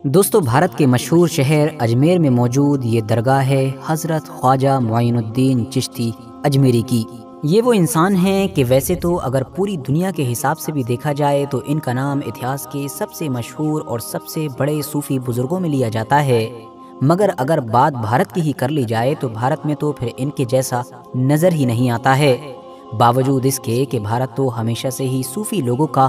دوستو بھارت کے مشہور شہر اجمیر میں موجود یہ درگاہ ہے حضرت خواجہ معین الدین چشتی اجمیری کی۔ یہ وہ انسان ہیں کہ ویسے تو اگر پوری دنیا کے حساب سے بھی دیکھا جائے تو ان کا نام اتہاس کے سب سے مشہور اور سب سے بڑے صوفی بزرگوں میں لیا جاتا ہے، مگر اگر بات بھارت کی ہی کر لی جائے تو بھارت میں تو پھر ان کے جیسا نظر ہی نہیں آتا ہے، باوجود اس کے کہ بھارت تو ہمیشہ سے ہی صوفی لوگوں کا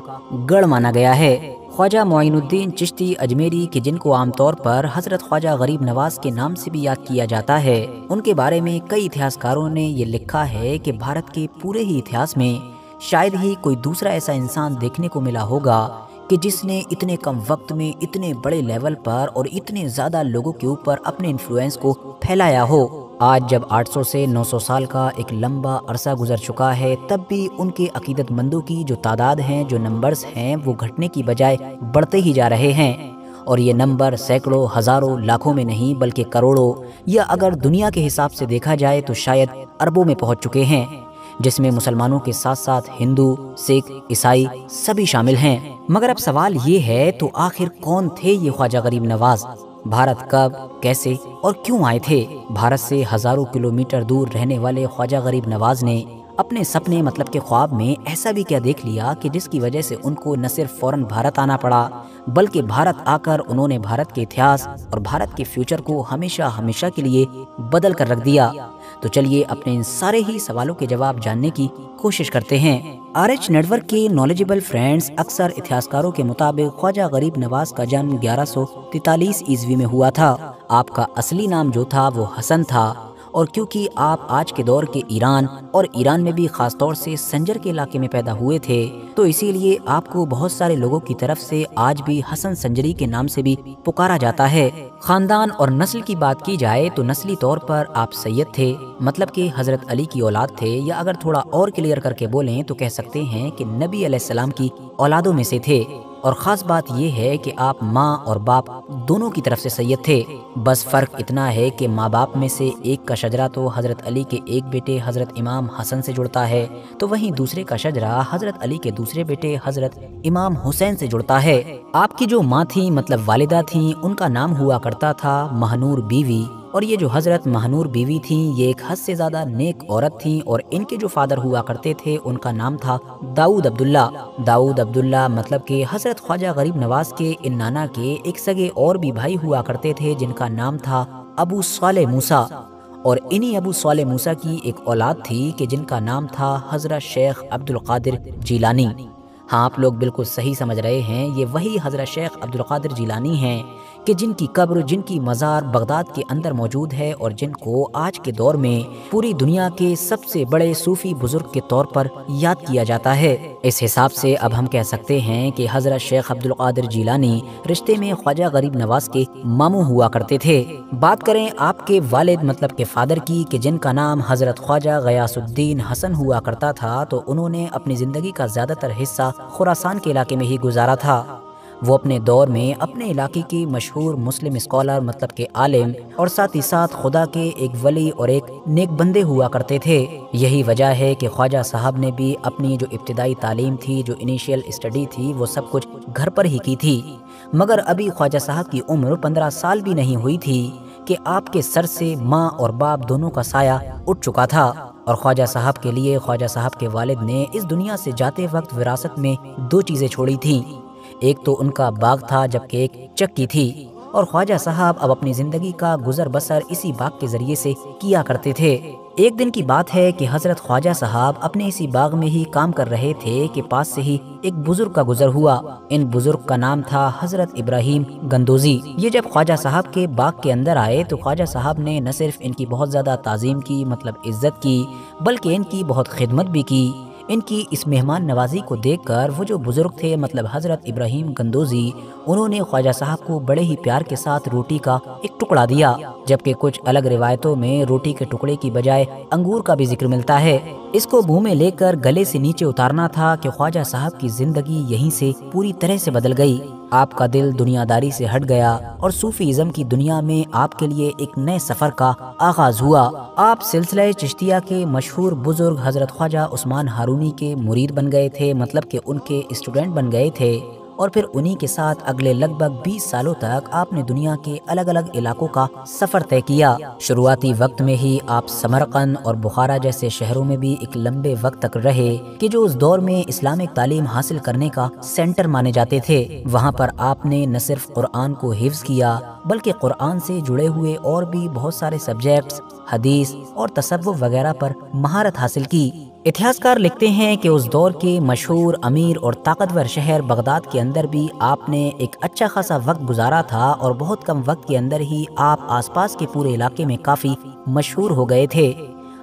گڑھ مانا گیا ہے۔ خواجہ معین الدین چشتی اجمیری کہ جن کو عام طور پر حضرت خواجہ غریب نواز کے نام سے بھی یاد کیا جاتا ہے، ان کے بارے میں کئی اتہاسکاروں نے یہ لکھا ہے کہ بھارت کے پورے ہی اتہاس میں شاید ہی کوئی دوسرا ایسا انسان دیکھنے کو ملا ہوگا کہ جس نے اتنے کم وقت میں اتنے بڑے لیول پر اور اتنے زیادہ لوگوں کے اوپر اپنے انفلوئنس کو پھیلایا ہو۔ آج جب 800 سے 900 سال کا ایک لمبا عرصہ گزر چکا ہے، تب بھی ان کے عقیدت مندوں کی جو تعداد ہیں، جو نمبرز ہیں، وہ گھٹنے کی بجائے بڑھتے ہی جا رہے ہیں، اور یہ نمبر سینکڑوں، ہزاروں، لاکھوں میں نہیں بلکہ کروڑوں، یا اگر دنیا کے حساب سے دیکھا جائے تو شاید اربوں میں پہنچ چکے ہیں، جس میں مسلمانوں کے ساتھ ساتھ ہندو، سکھ، عیسائی سبھی شامل ہیں۔ مگر اب سوال یہ ہے تو آخر کون تھے یہ خواجہ غریب نواز؟ بھارت کب، کیسے اور کیوں آئے تھے؟ بھارت سے ہزاروں کلومیٹر دور رہنے والے خواجہ غریب نواز نے اپنے سپنے مطلب کہ خواب میں ایسا بھی کیا دیکھ لیا کہ جس کی وجہ سے ان کو نہ صرف فوراً بھارت آنا پڑا، بلکہ بھارت آ کر انہوں نے بھارت کے اتہاس اور بھارت کے فیوچر کو ہمیشہ ہمیشہ کے لیے بدل کر رکھ دیا؟ تو چلیے اپنے ان سارے ہی سوالوں کے جواب جاننے کی کوشش کرتے ہیں۔ RH نیٹ ورک کے نالجبل فرینڈز اکثر اتہاسکاروں کے مطابق خواجہ غریب نواز کا جنم 1143 عیسوی میں ہوا تھا۔ آپ کا اصلی نام جو تھا وہ حسن تھا، اور کیونکہ آپ آج کے دور کے ایران اور ایران میں بھی خاص طور سے سنجر کے علاقے میں پیدا ہوئے تھے، تو اسی لیے آپ کو بہت سارے لوگوں کی طرف سے آج بھی حسن سنجری کے نام سے بھی پکارا جاتا ہے۔ خاندان اور نسل کی بات کی جائے تو نسلی طور پر آپ سید تھے، مطلب کہ حضرت علی کی اولاد تھے، یا اگر تھوڑا اور کلیئر کر کے بولیں تو کہہ سکتے ہیں کہ نبی علیہ السلام کی اولادوں میں سے تھے، اور خاص بات یہ ہے کہ آپ ماں اور باپ دونوں کی طرف سے سید تھے، بس فرق اتنا ہے کہ ماں باپ میں سے ایک کا شجرہ تو حضرت علی کے ایک بیٹے حضرت امام حسن سے جڑتا ہے، تو وہیں دوسرے کا شجرہ حضرت علی کے دوسرے بیٹے حضرت امام حسین سے جڑتا ہے۔ آپ کی جو ماں تھیں مطلب والدہ تھیں، ان کا نام ہوا کرتا تھا مہنور بیوی، اور یہ جو حضرت مہنور بیوی تھیں یہ ایک حد سے زیادہ نیک عورت تھیں، اور ان کے جو فادر ہوا کرتے تھے ان کا نام تھا داؤد عبداللہ۔ داؤد عبداللہ مطلب کہ حضرت خواجہ غریب نواز کے ان نانا کے ایک سگے اور بھی بھائی ہوا کرتے تھے جن کا نام تھا ابو صالح موسیٰ، اور انہی ابو صالح موسیٰ کی ایک اولاد تھی کہ جن کا نام تھا حضرت شیخ عبد القادر جیلانی۔ ہاں آپ لوگ بالکل صحیح سمجھ رہے ہیں، یہ وہی حضرت شیخ عبد القادر جیلانی ہیں کہ جن کی قبر، جن کی مزار بغداد کے اندر موجود ہے، اور جن کو آج کے دور میں پوری دنیا کے سب سے بڑے صوفی بزرگ کے طور پر یاد کیا جاتا ہے۔ اس حساب سے اب ہم کہہ سکتے ہیں کہ حضرت شیخ عبد القادر جیلانی رشتے میں خواجہ غریب نواز کے ماموں ہوا کرتے تھے۔ بات کریں آپ کے والد مطلب کہ فادر کی کہ جن کا نام حضرت خواجہ غیاث الدین حسن ہوا کرتا تھا، تو انہوں نے اپنی زندگی کا زیادہ تر حصہ خراسان کے علاقے میں ہی گزارا تھا۔ وہ اپنے دور میں اپنے علاقے کی مشہور مسلم اسکالر مطلب کہ عالم، اور ساتھ ہی ساتھ خدا کے ایک ولی اور ایک نیک بندے ہوا کرتے تھے۔ یہی وجہ ہے کہ خواجہ صاحب نے بھی اپنی جو ابتدائی تعلیم تھی، جو انیشیل اسٹڈی تھی، وہ سب کچھ گھر پر ہی کی تھی، مگر ابھی خواجہ صاحب کی عمر 15 سال بھی نہیں ہوئی تھی کہ آپ کے سر سے ماں اور باپ دونوں کا سایہ اٹھ چکا تھا، اور خواجہ صاحب کے لیے خواجہ صاحب کے والد نے اس دنیا سے جاتے وقت وراثت میں 2 چیزیں چھوڑی تھیں، ایک تو ان کا باغ تھا جبکہ ایک چکی تھی، اور خواجہ صاحب اب اپنی زندگی کا گزر بسر اسی باغ کے ذریعے سے کیا کرتے تھے۔ ایک دن کی بات ہے کہ حضرت خواجہ صاحب اپنے اسی باغ میں ہی کام کر رہے تھے کہ پاس سے ہی ایک بزرگ کا گزر ہوا۔ ان بزرگ کا نام تھا حضرت ابراہیم گندوزی۔ یہ جب خواجہ صاحب کے باغ کے اندر آئے تو خواجہ صاحب نے نہ صرف ان کی بہت زیادہ تعظیم کی مطلب عزت کی، بلکہ ان کی بہت خدمت بھی کی۔ ان کی اس مہمان نوازی کو دیکھ کر وہ جو بزرگ تھے مطلب حضرت ابراہیم گندوزی، انہوں نے خواجہ صاحب کو بڑے ہی پیار کے ساتھ روٹی کا ایک ٹکڑا دیا، جبکہ کچھ الگ روایتوں میں روٹی کے ٹکڑے کی بجائے انگور کا بھی ذکر ملتا ہے۔ اس کو منہ میں لے کر گلے سے نیچے اتارنا تھا کہ خواجہ صاحب کی زندگی یہیں سے پوری طرح سے بدل گئی۔ آپ کا دل دنیا داری سے ہٹ گیا اور صوفیزم کی دنیا میں آپ کے لیے ایک نئے سفر کا آغاز ہوا۔ آپ سلسلہ چشتیہ کے مشہور بزرگ حضرت خواجہ عثمان ہارونی کے مرید بن گئے تھے، مطلب کہ ان کے اسٹوڈنٹ بن گئے تھے، اور پھر انہی کے ساتھ اگلے لگ بھگ 20 سالوں تک آپ نے دنیا کے الگ الگ علاقوں کا سفر طے کیا۔ شروعاتی وقت میں ہی آپ سمرقند اور بخارا جیسے شہروں میں بھی ایک لمبے وقت تک رہے کہ جو اس دور میں اسلامک تعلیم حاصل کرنے کا سینٹر مانے جاتے تھے۔ وہاں پر آپ نے نہ صرف قرآن کو حفظ کیا بلکہ قرآن سے جڑے ہوئے اور بھی بہت سارے سبجیکٹس، حدیث اور تصوف وغیرہ پر مہارت حاصل کی۔ اتہاسکار لکھتے ہیں کہ اس دور کے مشہور، امیر اور طاقتور شہر بغداد کے اندر بھی آپ نے ایک اچھا خاصا وقت گزارا تھا اور بہت کم وقت کے اندر ہی آپ آس پاس کے پورے علاقے میں کافی مشہور ہو گئے تھے۔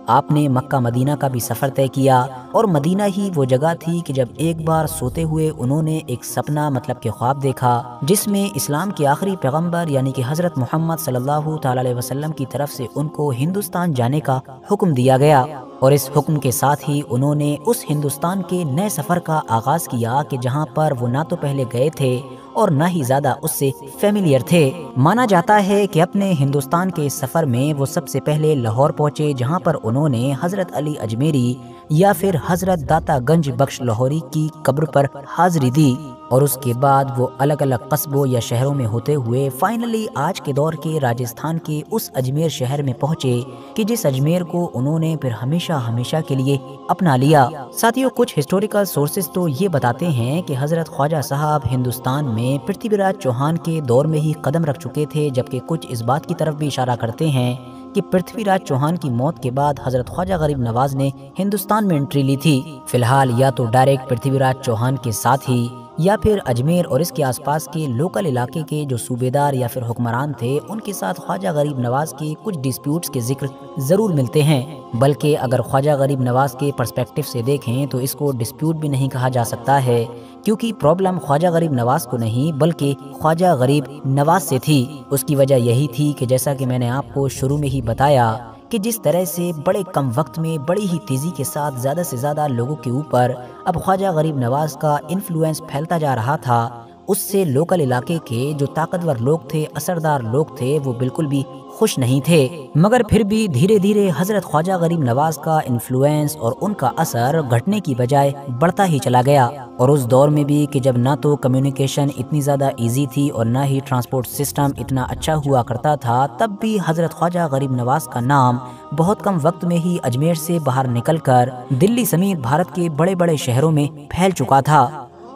آپ نے مکہ مدینہ کا بھی سفر طے کیا اور مدینہ ہی وہ جگہ تھی کہ جب ایک بار سوتے ہوئے انہوں نے ایک سپنا مطلب کہ خواب دیکھا جس میں اسلام کے آخری پیغمبر یعنی کہ حضرت محمد صلی اللہ تعالی علیہ وسلم کی طرف سے ان کو ہندوستان جانے کا حکم دیا گیا، اور اس حکم کے ساتھ ہی انہوں نے اس ہندوستان کے نئے سفر کا آغاز کیا کہ جہاں پر وہ نہ تو پہلے گئے تھے اور نہ ہی زیادہ اس سے فیملیئر تھے۔ مانا جاتا ہے کہ اپنے ہندوستان کے اس سفر میں وہ سب سے پہلے لاہور پہنچے، جہاں پر انہوں نے حضرت علی اجمیری یا پھر حضرت داتا گنج بخش لاہوری کی قبر پر حاضری دی، اور اس کے بعد وہ الگ الگ قصبوں یا شہروں میں ہوتے ہوئے فائنلی آج کے دور کے راجستھان کے اس اجمیر شہر میں پہنچے کہ جس اجمیر کو انہوں نے پھر ہمیشہ کے لیے اپنا لیا۔ ساتھیوں، کچھ ہسٹوریکل سورسز تو یہ بتاتے ہیں کہ حضرت خواجہ صاحب ہندوستان میں پرتھوی راج چوہان کے دور میں ہی قدم رکھ چکے تھے، جبکہ کچھ اس بات کی طرف بھی اشارہ کرتے ہیں کہ پرتھوی راج چوہان کی موت کے بعد حضرت خواجہ غریب نواز نے ہندوستان میں انٹری لی تھی۔ فی الحال یا تو ڈائریکٹ پرتھوی راج چوہان کے ساتھ ہی یا پھر اجمیر اور اس کے آس پاس کے لوکل علاقے کے جو صوبیدار یا پھر حکمران تھے ان کے ساتھ خواجہ غریب نواز کے کچھ ڈسپیوٹس کے ذکر ضرور ملتے ہیں، بلکہ اگر خواجہ غریب نواز کے پرسپیکٹیو سے دیکھیں تو اس کو ڈسپیوٹ بھی نہیں کہا جا سکتا ہے، کیونکہ پرابلم خواجہ غریب نواز کو نہیں بلکہ خواجہ غریب نواز سے تھی۔ اس کی وجہ یہی تھی کہ جیسا کہ میں نے آپ کو شروع میں ہی بتایا کہ جس طرح سے بڑے کم وقت میں بڑی ہی تیزی کے ساتھ زیادہ سے زیادہ لوگوں کے اوپر اب خواجہ غریب نواز کا انفلوئنس پھیلتا جا رہا تھا، اس سے لوکل علاقے کے جو طاقتور لوگ تھے، اثردار لوگ تھے، وہ بالکل بھی خوش نہیں تھے۔ مگر پھر بھی دھیرے دھیرے حضرت خواجہ غریب نواز کا انفلوئنس اور ان کا اثر گھٹنے کی بجائے بڑھتا ہی چلا گیا، اور اس دور میں بھی کہ جب نہ تو کمیونیکیشن اتنی زیادہ ایزی تھی اور نہ ہی ٹرانسپورٹ سسٹم اتنا اچھا ہوا کرتا تھا، تب بھی حضرت خواجہ غریب نواز کا نام بہت کم وقت میں ہی اجمیر سے باہر نکل کر دلی سمیت بھارت کے بڑے بڑے شہروں میں پھیل چکا تھا،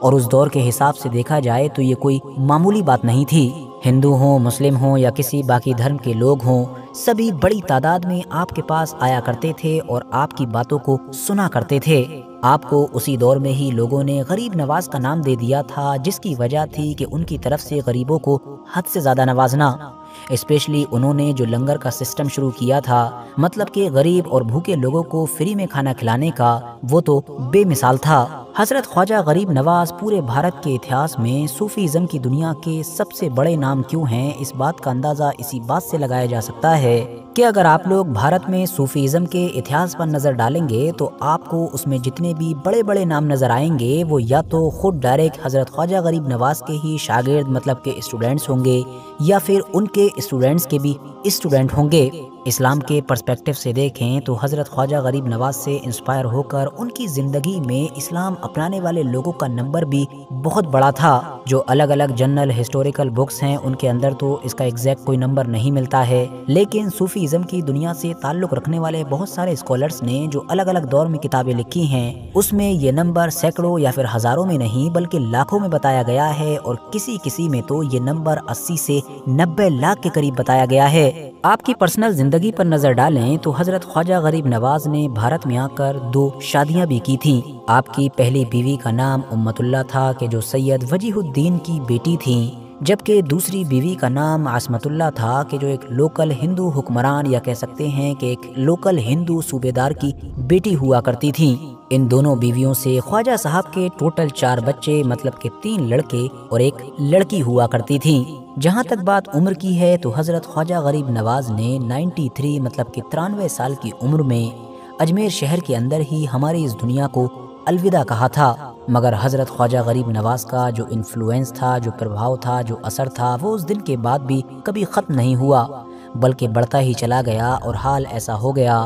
اور اس دور کے حساب سے دیکھا جائے تو یہ کوئی معمولی بات نہیں تھی۔ ہندو ہوں، مسلم ہوں یا کسی باقی دھرم کے لوگ ہوں، سبھی بڑی تعداد میں آپ کے پاس آیا کرتے تھے اور آپ کی باتوں کو سنا کرتے تھے۔ آپ کو اسی دور میں ہی لوگوں نے غریب نواز کا نام دے دیا تھا، جس کی وجہ تھی کہ ان کی طرف سے غریبوں کو حد سے زیادہ نوازنا، اسپیشلی انہوں نے جو لنگر کا سسٹم شروع کیا تھا، مطلب کہ غریب اور بھوکے لوگوں کو فری میں کھانا کھلانے کا، وہ تو بے مثال تھا۔ حضرت خواجہ غریب نواز پورے بھارت کے اتہاس میں صوفیزم کی دنیا کے سب سے بڑے نام کیوں ہیں، اس بات کا اندازہ اسی بات سے لگایا جا سکتا ہے کہ اگر آپ لوگ بھارت میں صوفیزم کے اتہاس پر نظر ڈالیں گے تو آپ کو اس میں جتنے بھی بڑے بڑے نام نظر آئیں گے وہ یا تو خود ڈائریکٹ حضرت خواجہ غریب نواز کے ہی شاگرد مطلب کہ اسٹوڈنٹس ہوں گے، یا پھر ان کے اسٹوڈنٹس کے بھی اسٹوڈنٹ ہوں گے۔ اسلام کے پرسپیکٹیو سے دیکھیں تو حضرت خواجہ غریب نواز سے انسپائر ہو کر ان کی زندگی میں اسلام اپنانے والے لوگوں کا نمبر بھی بہت بڑا تھا۔ جو الگ الگ جنرل ہسٹوریکل بکس ہیں ان کے اندر تو اس کا ایگزیکٹ کوئی نمبر نہیں ملتا ہے، لیکن صوفیزم کی دنیا سے تعلق رکھنے والے بہت سارے اسکالرس نے جو الگ الگ دور میں کتابیں لکھی ہیں اس میں یہ نمبر سینکڑوں یا پھر ہزاروں میں نہیں بلکہ لاکھوں میں بتایا گیا ہے، اور کسی میں تو یہ نمبر 80 سے 90 لاکھ کے قریب بتایا گیا ہے۔ آپ کی پرسنل زندگی پر نظر ڈالیں تو حضرت خواجہ غریب نواز نے بھارت میں آ کر 2 شادیاں بھی کی تھیں۔ آپ کی پہلی بیوی کا نام امت اللہ تھا کہ جو سید وجیہ الدین کی بیٹی تھیں، جبکہ دوسری بیوی کا نام عصمت اللہ تھا کہ جو ایک لوکل ہندو حکمران یا کہہ سکتے ہیں کہ ایک لوکل ہندو صوبیدار کی بیٹی ہوا کرتی تھیں۔ ان دونوں بیویوں سے خواجہ صاحب کے ٹوٹل 4 بچے مطلب کہ 3 لڑکے اور 1 لڑکی ہوا کرتی تھیں۔ جہاں تک بات عمر کی ہے تو حضرت خواجہ غریب نواز نے 93 مطلب کہ 93 سال کی عمر میں اجمیر شہر کے اندر ہی ہماری اس دنیا کو الوداع کہا تھا، مگر حضرت خواجہ غریب نواز کا جو انفلوئنس تھا، جو پربھاؤ تھا، جو اثر تھا، وہ اس دن کے بعد بھی کبھی ختم نہیں ہوا بلکہ بڑھتا ہی چلا گیا، اور حال ایسا ہو گیا